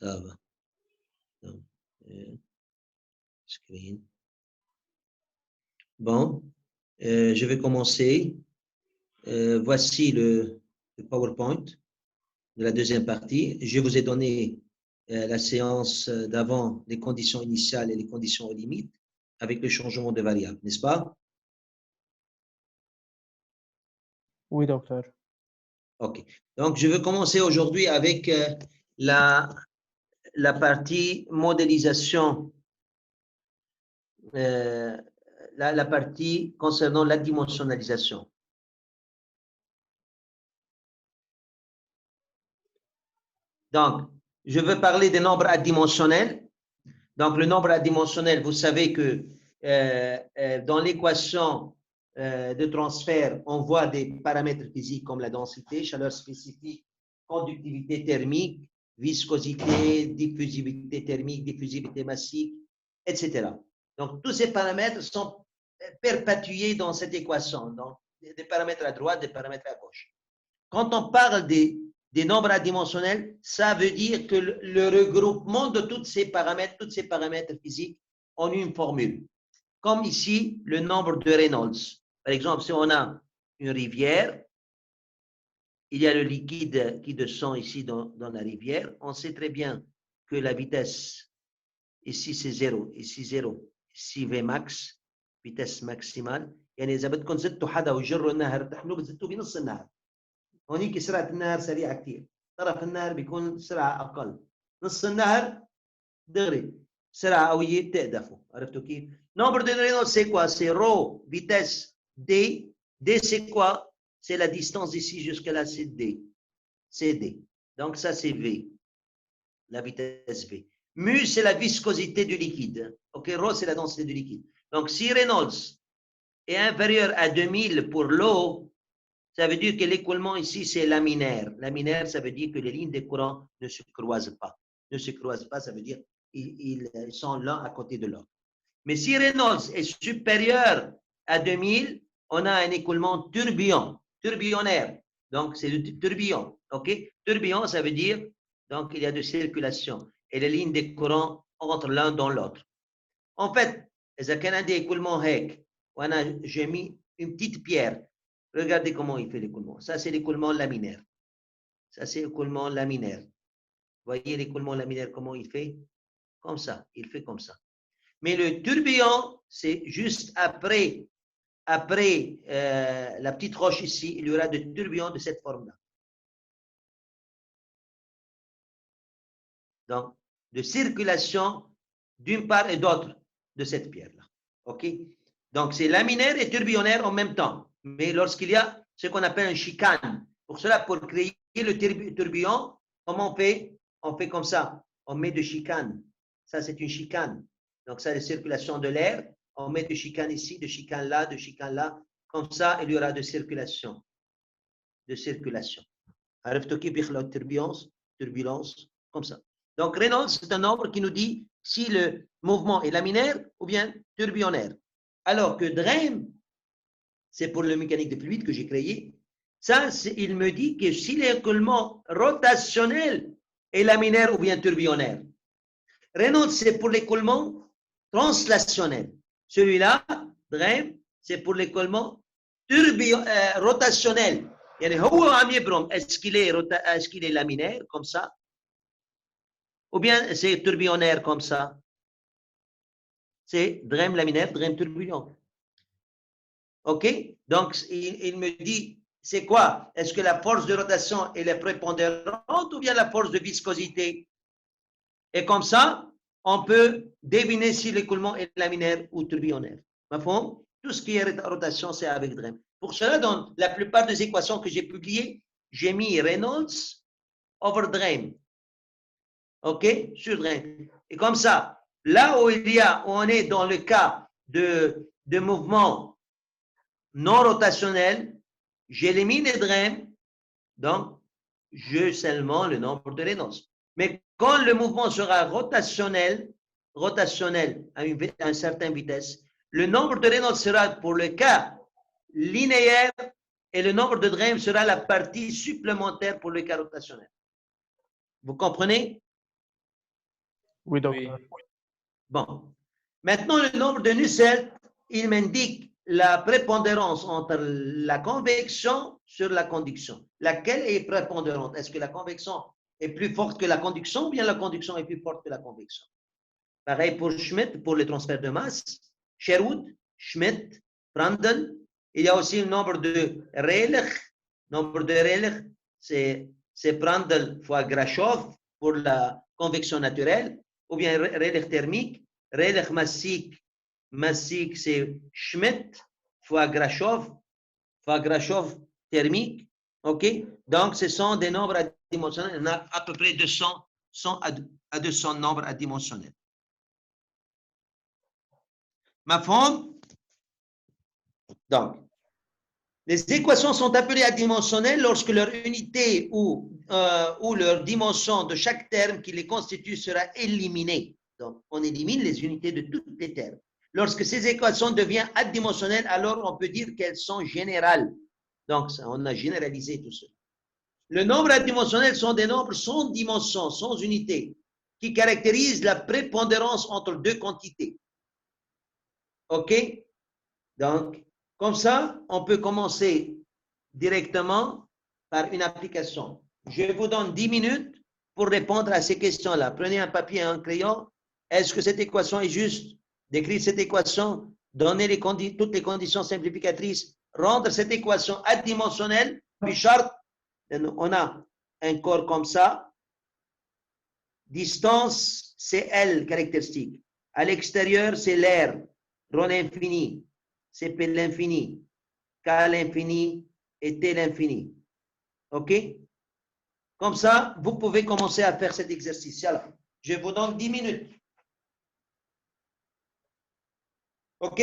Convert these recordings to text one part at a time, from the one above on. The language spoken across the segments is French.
Ça va. Donc, screen. Bon, je vais commencer. Voici le PowerPoint de la deuxième partie. Je vous ai donné la séance d'avant, les conditions initiales et les conditions aux limites, avec le changement de variable, n'est-ce pas? Oui, docteur. OK. Donc, je veux commencer aujourd'hui avec la partie modélisation, la partie concernant la dimensionnalisation. Donc, je veux parler des nombres adimensionnels. Donc, le nombre adimensionnel, vous savez que dans l'équation de transfert, on voit des paramètres physiques comme la densité, chaleur spécifique, conductivité thermique, viscosité, diffusivité thermique, diffusivité massique, etc. Donc, tous ces paramètres sont perpétués dans cette équation. Donc, des paramètres à droite, des paramètres à gauche. Quand on parle des nombres adimensionnels, ça veut dire que le regroupement de tous ces paramètres physiques en une formule. Comme ici, le nombre de Reynolds. Par exemple, si on a une rivière, il y a le liquide qui descend ici dans la rivière. On sait très bien que la vitesse, ici c'est 0, ici 0, ici V max, vitesse maximale. يعني إذا بدكم زدتوا حدا ويجروا النهر تحملوه بتزتوه بنص النهر. هونيك سرعة النهر سريعة كثير، طرف النهر بيكون سرعة أقل، نص النهر دغري سرعة قوية بتقدفوا، عرفتوا كيف؟ Nombre de Reynolds c'est quoi? C'est ρ, vitesse d. D c'est quoi? C'est la distance d'ici jusqu'à là, c'est d. C'est d. Donc ça c'est V, la vitesse V. Mu c'est la viscosité du liquide. Ok, ρ c'est la densité du liquide. Donc si Reynolds est inférieur à 2000 pour l'eau, ça veut dire que l'écoulement ici, c'est laminaire. Laminaire, ça veut dire que les lignes de courant ne se croisent pas. Ne se croisent pas, ça veut dire qu'ils sont l'un à côté de l'autre. Mais si Reynolds est supérieur à 2000, on a un écoulement tourbillonnaire. Donc, c'est le tourbillon. OK? Tourbillon, ça veut dire, donc, il y a de circulation. Et les lignes de courant entrent l'un dans l'autre. En fait, إذا كان عندي écoulement هيك وأنا j'ai mis une petite pierre. Regardez comment il fait l'écoulement. Ça, c'est l'écoulement laminaire. Ça, c'est l'écoulement laminaire. Voyez l'écoulement laminaire, comment il fait? Comme ça. Il fait comme ça. Mais le tourbillon, c'est juste après la petite roche ici, il y aura des tourbillons de cette forme-là. Donc, de circulation d'une part et d'autre de cette pierre-là. OK? Donc, c'est laminaire et tourbillonnaire en même temps. Mais lorsqu'il y a ce qu'on appelle un chicane, pour cela, pour créer le tourbillon, comment on fait? On fait comme ça. On met de chicane. Ça, c'est une chicane. Donc, ça, la circulation de l'air. On met de chicane ici, de chicane là, de chicane là. Comme ça, il y aura de circulation. De circulation. عرفتوا كيف بيخلقوا turbulence, comme ça. Donc, Reynolds, c'est un nombre qui nous dit si le mouvement est laminaire ou bien tourbillonnaire. Alors que Drem, c'est pour le mécanique de fluide que j'ai créé, ça, il me dit que si l'écoulement rotationnel est laminaire ou bien tourbillonnaire. Reynolds, c'est pour l'écoulement translationnel. Celui-là, Drem, c'est pour l'écoulement rotationnel. يعني هو عم يبرم est-ce qu'il est laminaire comme ça ou bien c'est tourbillonnaire comme ça? C'est Drem laminaire, Drem tourbillon. OK? Donc, il me dit, c'est quoi? Est-ce que la force de rotation est la prépondérante ou bien la force de viscosité? Et comme ça, on peut deviner si l'écoulement est laminaire ou tourbillonnaire. Tout ce qui est rotation, c'est avec Drem. Pour cela, dans la plupart des équations que j'ai publiées, j'ai mis Reynolds over Drem. OK? Sur Drem. Et comme ça, là où on est dans le cas de mouvement non rotationnel, j'élimine Drem, donc j'ai seulement le nombre de Reynolds. Mais quand le mouvement sera rotationnel à une certaine vitesse, le nombre de Reynolds sera pour le cas linéaire et le nombre de Drem sera la partie supplémentaire pour le cas rotationnel. Vous comprenez? Oui, docteur. Bon. Maintenant, le nombre de Nusselt, il m'indique la prépondérance entre la convection sur la conduction. Laquelle est prépondérante? Est-ce que la convection est plus forte que la conduction ou bien la conduction est plus forte que la convection? Pareil pour Schmidt, pour le transfert de masse. Sherwood, Schmidt, Prandtl. Il y a aussi le nombre de Rayleigh. Nombre de Rayleigh, c'est Prandtl fois Grashof pour la convection naturelle, ou bien Rayleigh thermique. Rayleigh massique, c'est Schmidt fois Grashof thermique. OK? Donc, ce sont des nombres adimensionnels. Il y en a à peu près 200 à 200 nombres adimensionnels. مفهوم؟ Donc, les équations sont appelées adimensionnelles lorsque leur unité ou leur dimension de chaque terme qui les constitue sera éliminée. Donc, on élimine les unités de tous les termes. Lorsque ces équations deviennent adimensionnelles, alors on peut dire qu'elles sont générales. Donc, on a généralisé tout cela. Le nombre adimensionnel sont des nombres sans dimension, sans unité, qui caractérisent la prépondérance entre deux quantités. OK? Donc, comme ça, on peut commencer directement par une application. Je vous donne 10 minutes pour répondre à ces questions-là. Prenez un papier et un crayon. Est-ce que cette équation est juste? D'écrire cette équation, donner toutes les conditions simplificatrices, rendre cette équation adimensionnelle, puis charte. On a un corps comme ça. Distance, c'est L caractéristique. À l'extérieur, c'est l'air, rho l'infini, c'est P l'infini, K l'infini et T l'infini. OK? Comme ça, vous pouvez commencer à faire cet exercice-là. Je vous donne 10 minutes. OK?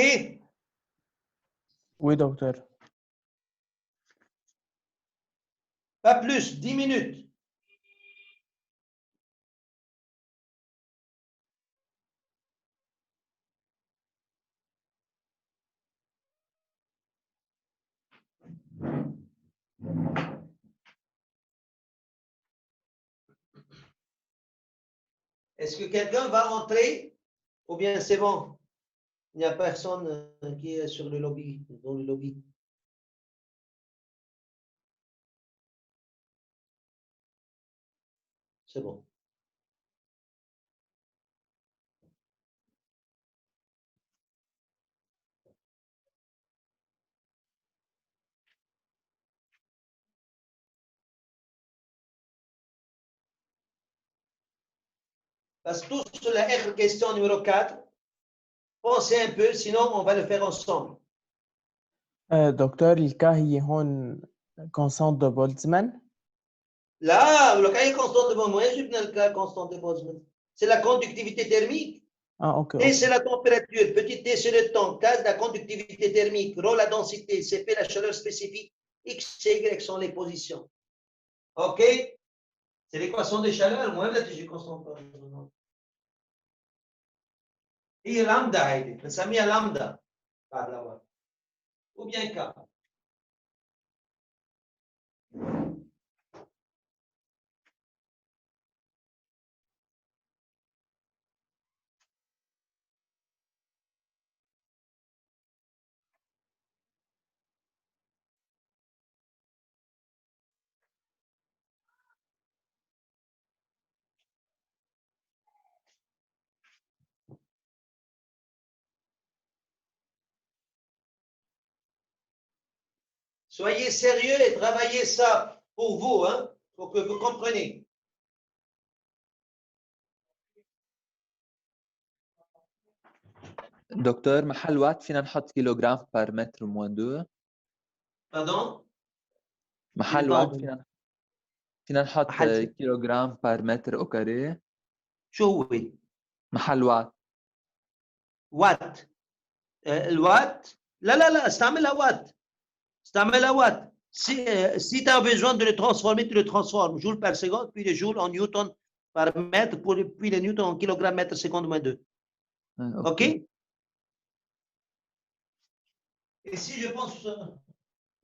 Oui, docteur. Pas plus, 10 minutes. Est-ce que quelqu'un va entrer ou bien c'est bon? Il n'y a personne qui est sur le lobby, dans le lobby. C'est bon. Parce que tout sur la question numéro 4, pensez un peu, sinon on va le faire ensemble. دكتور الكا هي هون constante de Boltzmann. Là, le cas est constant de Boltzmann. Je prends le cas constant de Boltzmann. C'est la conductivité thermique. Ah, ok. T, c'est la température. Petit t, c'est le temps. K, la conductivité thermique. Rho, la densité. Cp, la chaleur spécifique. X et Y sont les positions. OK? C'est l'équation de chaleur. Moi, là, je constant. Et lambda, ça met à lambda. Ou bien K. Soyez sérieux et travaillez ça pour vous, hein, pour que vous compreniez. دكتور محل وات فينا نحط كيلوغرام بار متر موان 2. Pardon? محل وات فينا نحط محل كيلوغرام بار متر او كاري. شو هو؟ محل وات. وات. الوات لا استعملها وات. استعملها وات. Si tu as besoin de le transformer, tu le transformes joule par seconde, puis le joule en newton par mètre, puis le newton en kilogramme mètre seconde moins 2. OK? Et si je pense...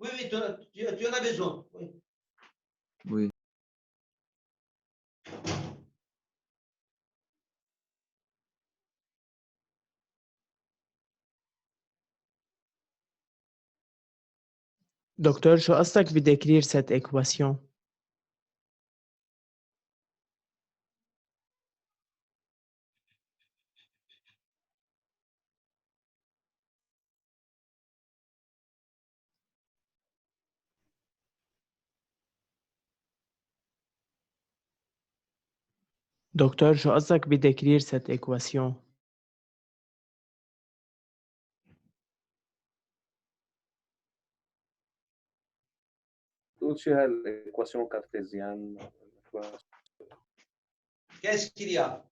Oui, tu en as besoin. Oui. Oui. دكتور شو قصدك بديكرير cette équation؟ دكتور شو قصدك بديكرير cette équation؟ توصيها l'équation cartésienne. Qu'est-ce qu'il y a?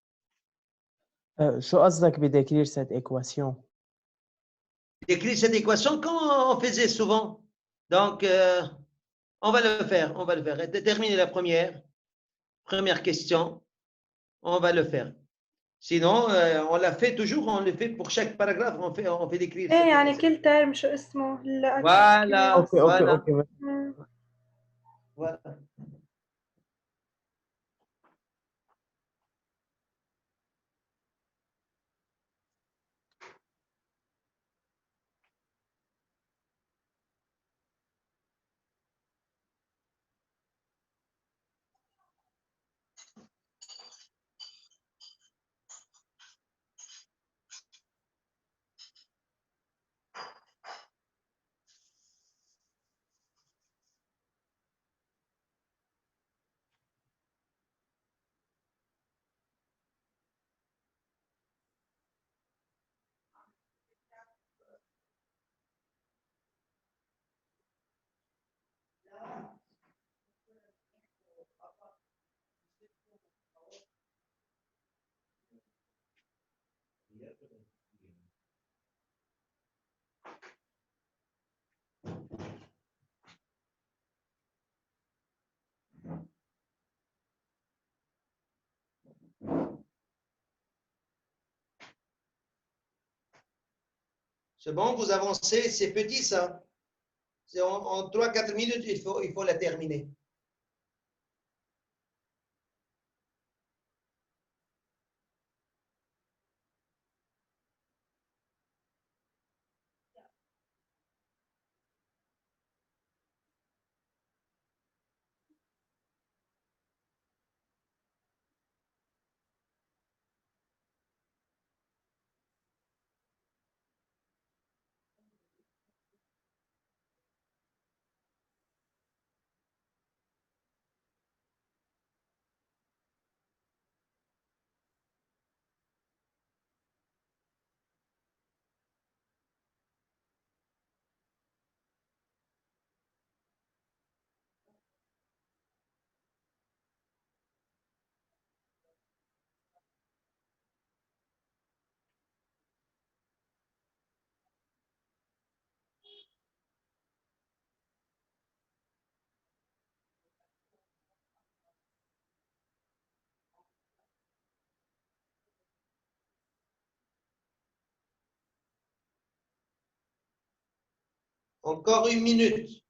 شو قصدك بديكرير cette équation؟ Écrire cette équation comme on faisait souvent. Donc, on va le faire. On va le faire. Terminer la première question. On va le faire. Sinon, on l'a fait toujours. On le fait pour chaque paragraphe. On fait décrire. ايه يعني كل ترم شو اسمه Voilà. اوكي اوكي Voilà. اوكي Voilà. C'est bon, vous avancez, c'est petit ça. C'est en 3-4 minutes, il faut la terminer. Encore 1 minute.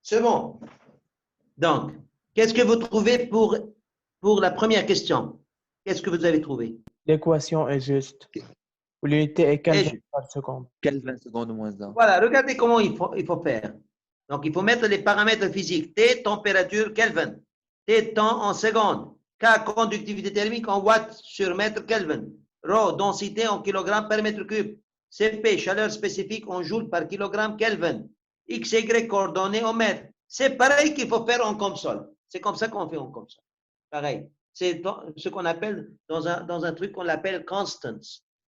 C'est bon. Donc, qu'est-ce que vous trouvez pour la première question? Qu'est-ce que vous avez trouvé? L'équation est juste. L'unité est Kelvin par seconde. Kelvin seconde moins 1. Voilà, regardez comment il faut faire. Donc, il faut mettre les paramètres physiques. T, température, Kelvin. T, temps en secondes. K, conductivité thermique en watts sur mètre Kelvin. Rho, densité en kilogrammes par mètre cube. Cp, chaleur spécifique en joules par kilogramme Kelvin. X, Y, coordonnées en mètres. C'est pareil qu'il faut faire en console. C'est comme ça qu'on fait en console. Pareil. C'est ce qu'on appelle dans un truc qu'on appelle constants.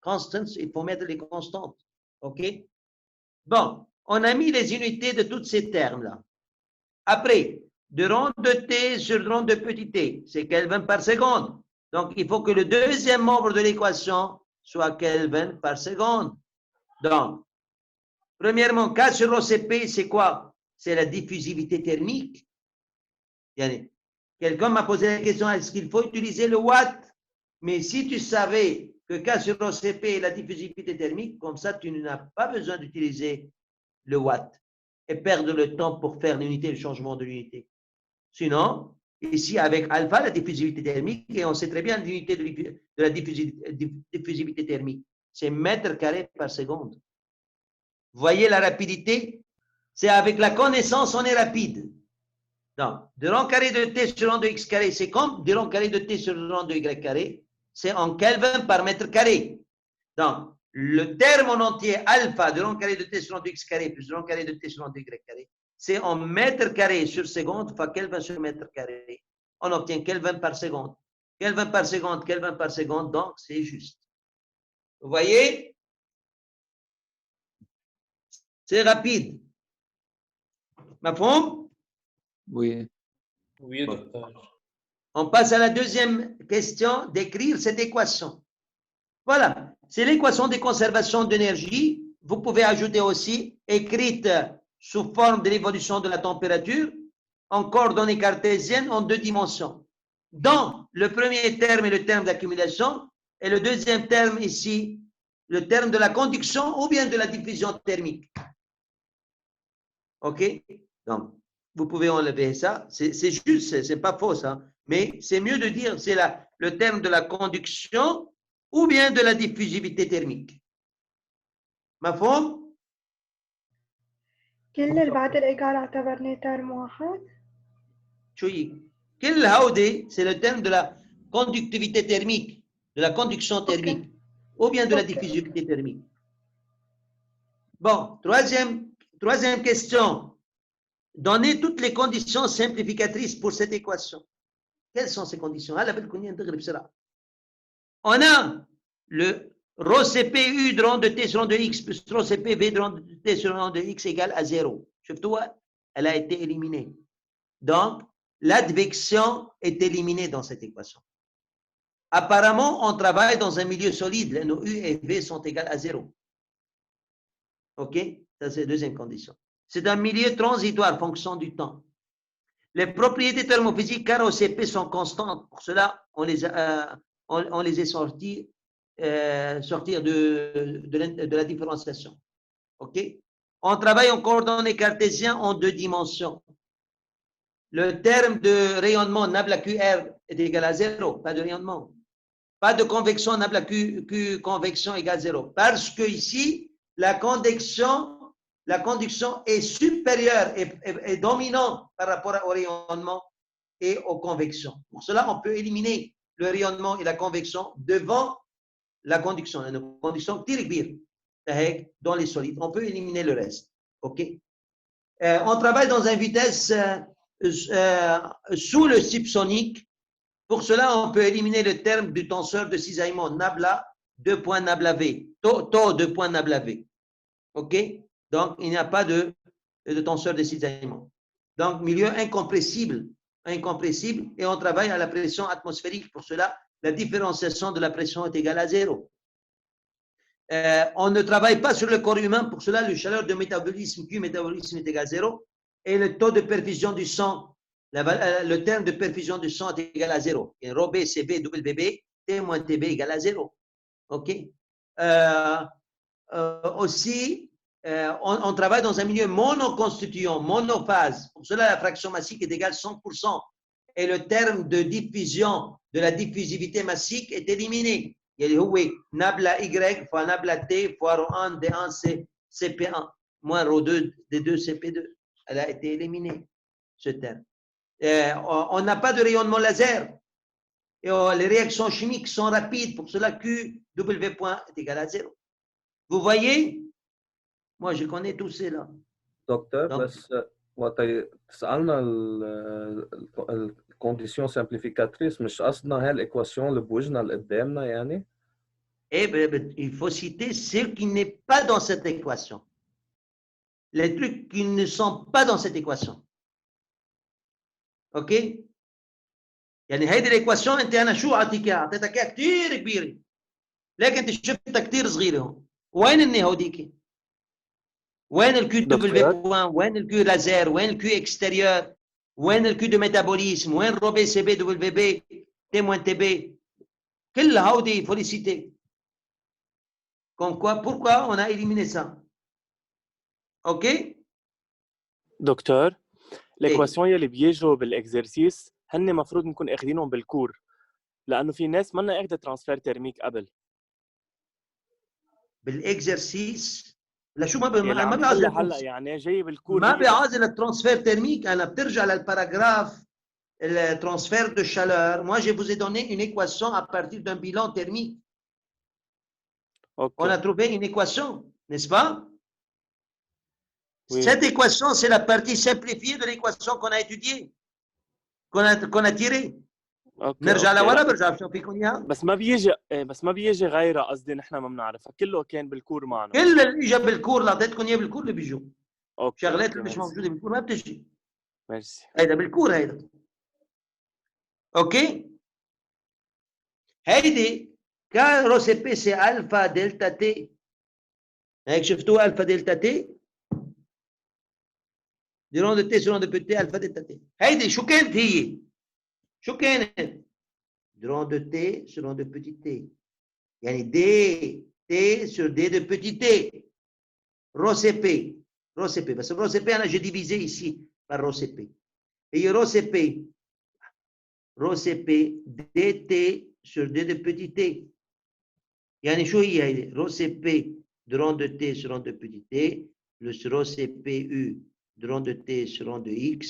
Constants, il faut mettre les constantes. OK? Bon, on a mis les unités de tous ces termes-là. Après, de rond de t sur rond de petit t, c'est Kelvin par seconde. Donc, il faut que le deuxième membre de l'équation soit Kelvin par seconde. Donc, premièrement, K sur OCP, c'est quoi? C'est la diffusivité thermique. Quelqu'un m'a posé la question, est-ce qu'il faut utiliser le watt? Mais si tu savais que K sur OCP est la diffusivité thermique, comme ça, tu n'as pas besoin d'utiliser le watt et perdre le temps pour faire l'unité, le changement de l'unité. Sinon, ici, avec alpha, la diffusivité thermique, et on sait très bien l'unité de la diffusivité thermique, c'est mètres carrés par seconde. Vous voyez la rapidité? C'est avec la connaissance, on est rapide. Donc, de rang carré de t sur rang de x carré, c'est comme de rang carré de t sur rang de y carré, c'est en Kelvin par mètre carré. Donc, le terme en entier alpha de rang carré de t sur rang de x carré plus de rang carré de t sur rang de y carré, c'est en mètre carré sur seconde fois Kelvin sur mètre carré. On obtient Kelvin par seconde. Kelvin par seconde, Kelvin par seconde, donc c'est juste. Vous voyez? C'est rapide. Mafhum? Oui. Oui, docteur. On passe à la deuxième question, d'écrire cette équation. Voilà, c'est l'équation de conservation d'énergie. Vous pouvez ajouter aussi, écrite sous forme de l'évolution de la température, en coordonnées cartésiennes en deux dimensions. Dans le premier terme est le terme d'accumulation, et le deuxième terme ici, le terme de la conduction ou bien de la diffusion thermique. OK? Donc, vous pouvez enlever ça. C'est juste, c'est pas faux ça. Mais c'est mieux de dire c'est le terme de la conduction ou bien de la diffusivité thermique. مفهوم؟ كل اللي بعد الإيجار اعتبرناه ترم واحد؟ شو هي؟ كل هودي c'est le terme de la conductivité thermique, de la conduction thermique, ou bien de la diffusivité thermique. Bon, troisième question. Donnez toutes les conditions simplificatrices pour cette équation. Quelles sont ces conditions? On a le rho CPU de rond de t sur rond de x plus rho CPV de rond de t sur rond de x égale à 0. Elle a été éliminée. Donc, l'advection est éliminée dans cette équation. Apparemment, on travaille dans un milieu solide. Nos U et V sont égales à 0. OK? Ça, c'est la deuxième condition. C'est un milieu transitoire, fonction du temps. Les propriétés thermophysiques car OCP sont constantes. Pour cela, on les a sortir de la différenciation. OK? On travaille en coordonnées cartésiennes en deux dimensions. Le terme de rayonnement nabla QR est égal à 0, pas de rayonnement. Pas de convection nabla Q convection égale 0. Parce que ici, la conduction est supérieure et dominante par rapport au rayonnement et aux convections. Pour cela, on peut éliminer le rayonnement et la convection devant la conduction. La conduction tiribir dans les solides. On peut éliminer le reste. OK? On travaille dans une vitesse sous le subsonique. Pour cela, on peut éliminer le terme du tenseur de cisaillement nabla 2 points nabla V. Taux 2 points nabla V. OK? Donc, il n'y a pas de tenseur de cisaillement. Donc, milieu incompressible, et on travaille à la pression atmosphérique. Pour cela, la différenciation de la pression est égale à 0. On ne travaille pas sur le corps humain. Pour cela, le chaleur de métabolisme, Q métabolisme est égal à 0. Et le taux de perfusion du sang, le terme de perfusion du sang est égal à 0. Et ρB, CB, WB, T moins TB égale à 0. OK? Aussi, on travaille dans un milieu monoconstituant, monophase. Pour cela, la fraction massique est égale à 100%. Et le terme de diffusion de la diffusivité massique est éliminé. Il y a nabla Y fois nabla T fois ρ1 D1 CP1 moins ρ2 D2 CP2. Elle a été éliminée, ce terme. On n'a pas de rayonnement laser. Et les réactions chimiques sont rapides. Pour cela, QW point est égal à 0. Vous voyez? Moi, je connais tous ceux-là. دكتور Donc- بس وقت سألنا الكونديسيون سامبليفيكاتريس مش قصدنا هالايكواسيون اللي بوجهنا اللي قدامنا يعني Eh bien, il faut citer ce qui n'est pas dans cette équation. les trucs qui ne sont pas dans cette équation. OK؟ يعني هيدي الايكواسيون انت انا شو اعطيك اياها؟ اعطيتك اياها كثير كبيره لكن انت شفتها كثير صغيره هون. وين اني هوديك؟ وين الكيو دبليو بوان؟ وين الكيو لازير؟ وين الكيو اكستيريور؟ وين الكيو دو ميتابوليزم؟ وين رو بي سي بي دبليو بي تي موان تي بي؟ كل هودي فوليسيتي. Comme quoi, pourquoi on a éliminé ça? OK? دكتور الايكواسيون يلي بيجوا بالاكزرسيس هن المفروض نكون اخذينهم بالكور لانه في ناس منا اخذت ترانسفير ترميك قبل بالاكزرسيس لا شو ما بيعزل هلا يعني جاي بالكور ما بيعزل الترانسفير ترميك. انا بترجع للباراجراف le transfert de chaleur. Moi, je vous ai donné une équation à partir d'un bilan thermique. Okay. On a trouvé une équation, n'est-ce pas? Oui. Cette équation, c'est la partie simplifiée de l'équation qu'on a étudiée, qu'on a tirée. نرجع لورا برجع بشوف فيكم اياها. بس ما بيجي غيرها قصدي نحن ما بنعرفها كله كان بالكور معنا. كل اللي اجى بالكور اللي اعطيتكم اياه بالكور اللي بيجوا. شغلات اللي مش ميرسي. موجوده بالكور ما بتجي. ميرسي. هيدا بالكور هيدا. اوكي؟ هيدي كان رو سي بي سي الفا دلتا تي. هيك شفتوها الفا دلتا تي؟ دي رون دو تي سي رون دو بي تي الفا دلتا تي. هيدي شو كانت هي؟ شو كانت؟ Rond de t sur rond de petit t. Il y a d t sur d de petit t. Rho cp. Rho cp. Parce que rho cp, j'ai divisé ici par rho cp. Et rho cp. Rho cp dt sur d de petit t. Il y a une chose, il y a rho cp de rond de t sur rond de petit t plus rho cpu de rond de t sur rond de x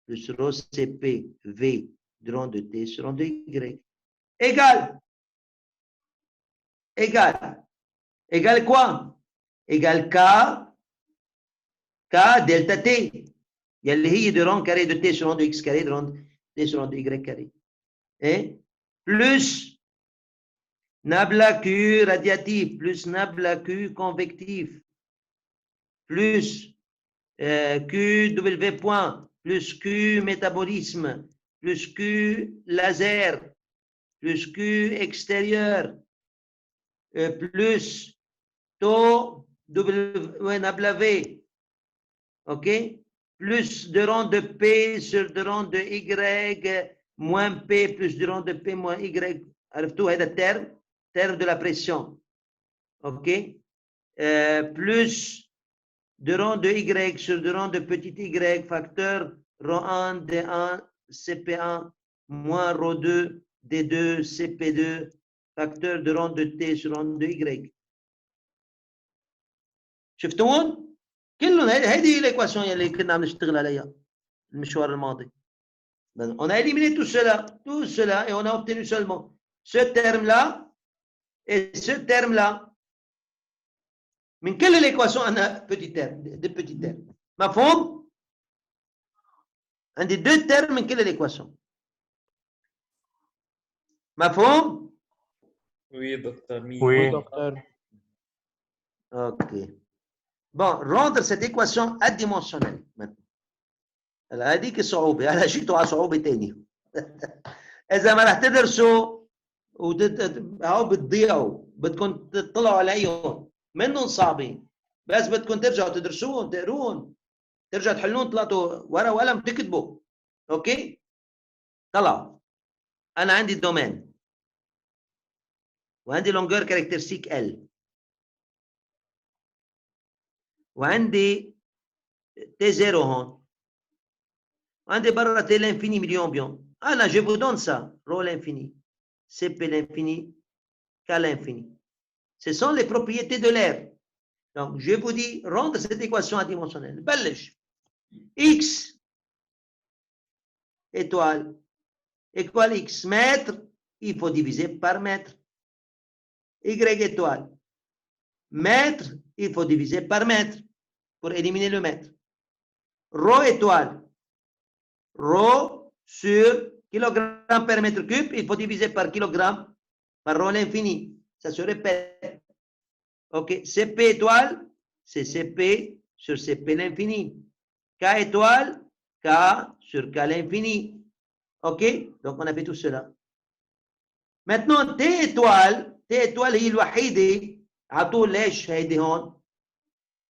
plus rho cpv de rond de t sur rond de y. Égal quoi? Égal K delta T. Il y a le de rond carré de T sur rond de X carré, de rond T sur rond de Y carré. Et plus nabla Q radiatif, plus nabla Q convectif, plus QW point, plus Q métabolisme, plus Q laser, plus Q extérieur, plus taux W, ok? Plus de rond de P sur de rond de Y moins P plus de rond de P moins Y. عرفتوا هذا terme de la pression, ok? Plus de rond de Y sur de rond de petit Y facteur rho 1 D1 CP1 moins rho 2 D2 CP2 facteur de rond de T sur rond de Y. شفتون؟ كلهم هذه الايكواسيون اللي كنا عم نشتغل عليها المشوار الماضي. On a éliminé tout cela et on a obtenu seulement ce terme-là et ce terme-là. من كل الايكواسيون عندنا petit terme, des petits termes. مفهوم؟ عندي deux termes من كل الايكواسيون. مفهوم؟ Oui, docteur. Oui, docteur. Ok. Bon, rendre cette équation adimensionnelle maintenant. هذيك الصعوبة، هلا جيتوا على صعوبة تانية. إذا ما رح تدرسوا أو بتضيعوا، بدكم تطلعوا عليهم، منهم صعبين، بس بدكم ترجعوا تدرسوهم، تقروهم، ترجعوا تحلون، طلعتوا ورقة وقلم تكتبوا. أوكي؟ طلعوا. أنا عندي دومين. وعندي لونجور كاركترستيك ال. وعندي تي زيرو هون. وعندي برا تي لانفيني مليون بيون. أنا je vous donne ça. Rho l'infini. CP l'infini. K l'infini. Ce sont les propriétés de l'air. Donc, je vous dis, rendre cette équation adimensionnelle. بلش. X étoile étoile X mètre, il faut diviser par mètre. Y étoile. Mètre, il faut diviser par mètre pour éliminer le mètre. Rho étoile. Rho sur kilogramme par mètre cube, il faut diviser par kilogramme par rho l'infini. Ça se répète. OK. CP étoile, c'est CP sur CP l'infini. K étoile, K sur K l'infini. OK? Donc, on a fait tout cela. Maintenant, T étoile هي الوحيدة عطول ليش هيدي هون.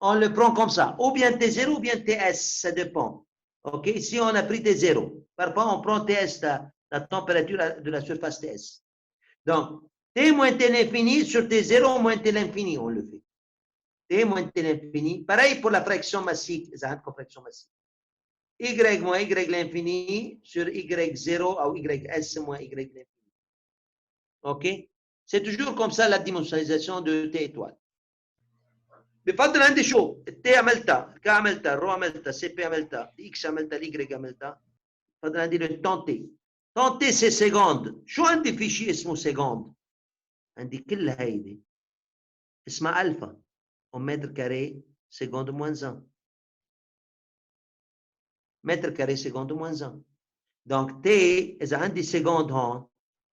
On le prend comme ça. Ou bien T0 ou bien TS, ça dépend. OK? Ici, on a pris T0. Parfois, on prend TS, la température de la surface TS. Donc, T moins T l'infini sur T0 moins T l'infini, on le fait. T moins T l'infini. Pareil pour la fraction massive. Ça comme fraction massive. Y moins Y l'infini sur Y0 ou YS moins Y l'infini. OK? C'est toujours comme ça la dimensionnalisation de T étoile. بفضل عندي شو؟ التي عملتها، الكا عملتها، الرو عملتها، سي بي عملتها، الاكس عملتها، الاي عملتها. بفضل عندي لو تونتي. تونتي سي سيكوند. شو عندي في شيء اسمه سيكوند؟ عندي كل هيدي اسمها الفا. ومتر كاري سيكوند موان 1. متر كاري سيكوند موان 1. Donc T, إذا عندي سيكوند هون،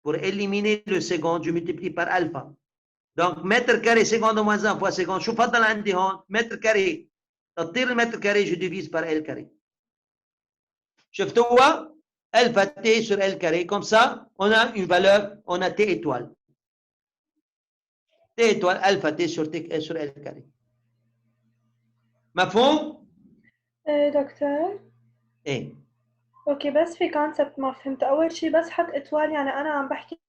pour éliminer le seconde, je multiplie par alpha. Donc mètre carré seconde moins 1 fois seconde. شو فضل عندي هون؟ متر كاري. تطير المتر كاري je divise par L carré. شفتوها؟ alpha T sur L carré. Comme ça, on a une valeur, on a T étoile. T étoile alpha T sur L carré. مفهوم؟ دكتور ايه. اوكي بس في كونسبت ما فهمت. اول شيء بس حط اتوال، يعني انا عم بحكي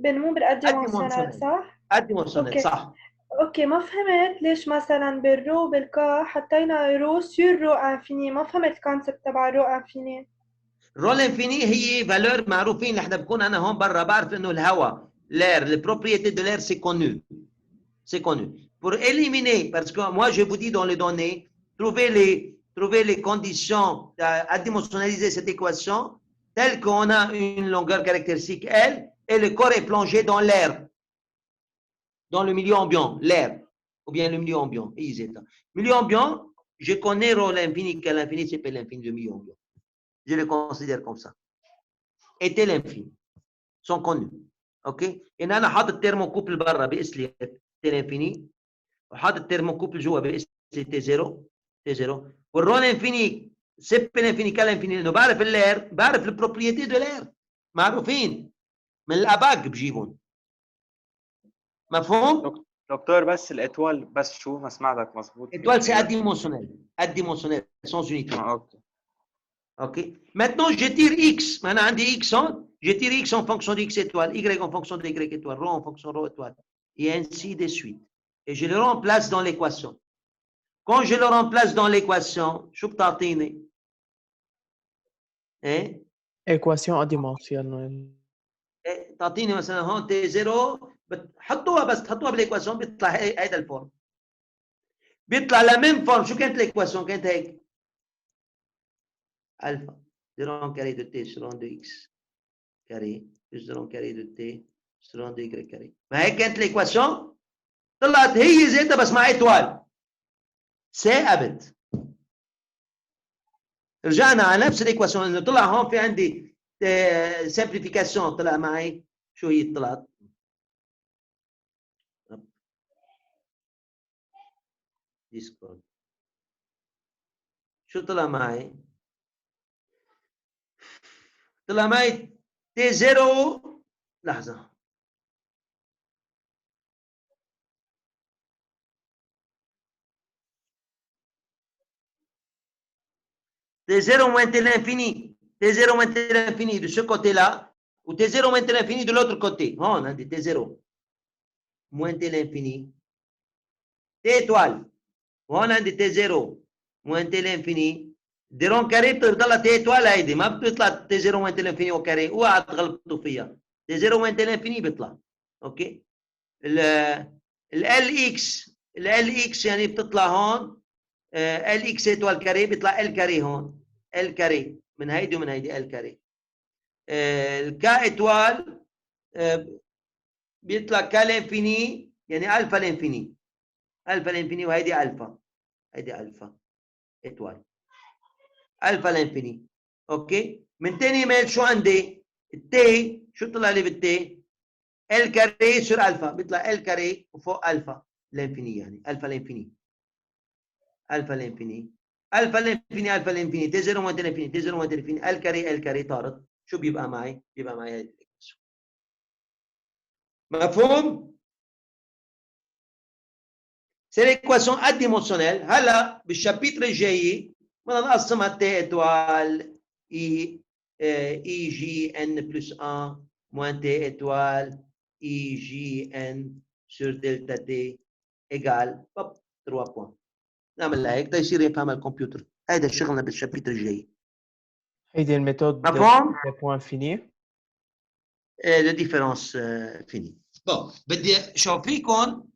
مو بالاديمونسيونال صح؟ الديمونسيونال صح. اوكي ما فهمت ليش مثلا بالرو وبالكا حطينا رو سور رو انفيني. ما فهمت الكونسبت تبع رو انفيني. رو انفيني هي فالور معروفين اللي احنا بكون انا هون برا بعرف انه الهواء l'air, les propriétés de l'air c'est connu. C'est connu. Pour éliminer, parce que moi je vous dis dans les données, trouver les conditions à dimensionnaliser cette équation telle qu'on a une longueur caractéristique L et le corps est plongé dans l'air, dans le milieu ambiant, l'air, ou bien le milieu ambiant. Milieu ambiant, je connais rho l'infini, qu'à l'infini c'est pas l'infini du milieu ambiant. Je le considère comme ça. Et tel l'infini sont connus. OK? Et là, on a حاطط thermocouple برا باسم لي tel l'infini. وحاطط thermocouple جوا باسم T0. والرو l'infini c'est l'infini qu'à l'infini لانه بعرف الاير، بعرف البروبريتي دو l'air. معروفين من الاباك بجيبهم. مفهوم؟ دكتور بس الاتوال بس شو ما سمعتك مظبوط. Étoile c'est adimensionnel sans unité. OK. Maintenant je tire x. Maintenant عندي x je tire x en fonction de x étoile, y en fonction de y étoile, rho en fonction de rho étoile, et ainsi de suite. Et je le remplace dans l'équation. Quand je le remplace dans l'équation, شو بتعطيني؟ ايه؟ Équation adimensionnelle. إيه؟ تعطيني مثلا هون T0 حطوها بس تحطوها بالايكواسيون بيطلع هيدا الفورم. بيطلع لا ميم فورم. شو كانت الايكواسيون؟ كانت هيك. الفا 0 carré de T sur 1 de X carré plus 0 carré de T sur 1 de Y carré. ما هيك كانت الايكواسيون؟ طلعت هي ذاتها بس مع ايتوال. ثابت. رجعنا على نفس الايكواسيون انه طلع هون في عندي سمبليفيكاسيون. طلع معي شو هي طلعت؟ ديسكورد. شو طلع معي؟ طلع معي T0. لحظة. T0 moins T l'infini. T0 moins T l'infini de ce côté-là. Ou T0 moins T l'infini de l'autre côté. On a dit T0 moins T l'infini. T étoile. On a dit T0 moins T l'infini. درون كاري بتطلع تي ايتوال هيدي ما بتطلع تي 0 وين تي الانفيني وكاري. اوعى تغلطوا فيها. تي 0 وين تي الانفيني بيطلع. اوكي. ال اكس يعني بتطلع هون ال اكس ايتوال كاري بيطلع ال كاري هون. ال كاري من هيدي ومن هيدي ال كاري. الكا ايتوال بيطلع كا الانفيني يعني الفا الانفيني. الفا الانفيني وهيدي الفا. هيدي الفا ايتوال. الفا الانفيني. اوكي. من تاني ميل شو عندي؟ التي شو طلع لي بالتي؟ ال كاري سور الفا. بيطلع ال كاري وفوق الفا الانفيني يعني الفا الانفيني. الفا الانفيني الفا الانفيني الفا الانفيني تي 0 موان تي الانفيني تي 0 موان تي الانفيني ال كاري طارت شو بيبقى معي؟ بيبقى معي هذه الايكواسيون. مفهوم؟ سي ليكواسيون اديمونسيونيل. هلا بالشابيتر الجاي بدنا نقسمها تي اتوال اي جي ان بلس 1 موان تي اتوال اي جي ان sur delta t égale 3 بوان. نعملها هيك تيصير يفهم الكمبيوتر. هذا شغلنا بالشابيتر الجاي. هيدي الميثود مفهوم؟ بوان فيني. de différence finie. بون بدي اشوف فيكم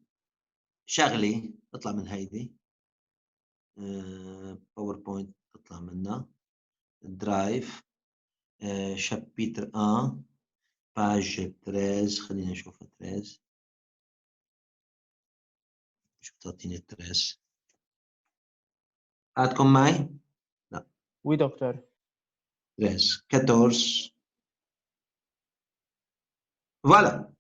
شغله تطلع من هيدي باوربوينت تطلع منها درايف شابيتر 1 باج 13 خلينا نشوف 13 شو بتعطيني 13 عندكم معي؟ لا وي دكتور. 13 14 voilà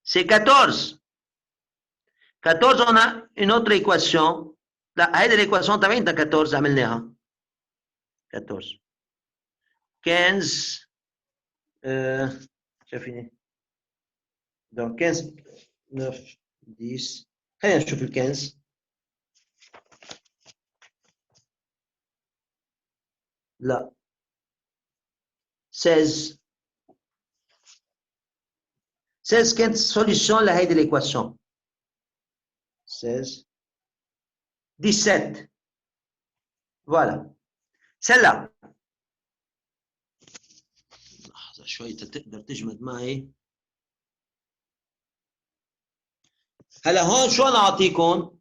c'est 14. 14 on a une autre équation. لا هيدي الايكواسيون تبعتنا 14 عملناها 14 15 شايفيني donc 15 9 10 خلينا نشوف ال 15 لا 16 16 كانت سوليسيون لهيدي الايكواسيون 16 17 فوالا سلا لحظة شوي تقدر تجمد معي. هلا هون شو انا اعطيكم؟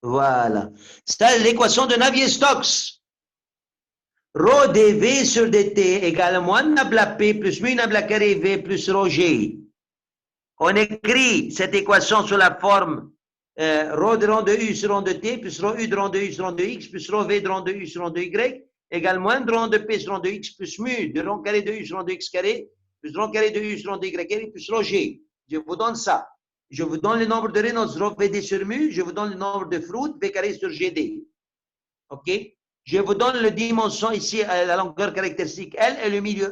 Voilà. C'est l'équation de Navier-Stokes. Rho dv sur dt égale moins nabla p plus mu nabla carré v plus rho g. On écrit cette équation sous la forme rho de rond de u sur rond de t plus rho u de rond de u sur rond de x plus rho v de rond de u sur rond de y égale moins de rond de p sur rond de x plus mu de rond carré de u sur rond de x carré plus rond carré de u sur rond de y carré plus rho g. Je vous donne ça. Je vous donne le nombre de Reynolds, rho vd sur mu. Je vous donne le nombre de Froude, v carré sur gd. OK? Je vous donne la dimension ici, la longueur caractéristique L, et le milieu,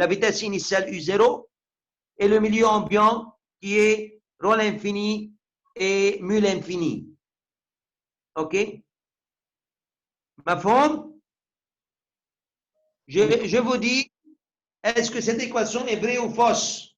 la vitesse initiale U0, et le milieu ambiant qui est rho l'infini et mu l'infini. OK? Mafhom? Je vous dis, est-ce que cette équation est vraie ou fausse?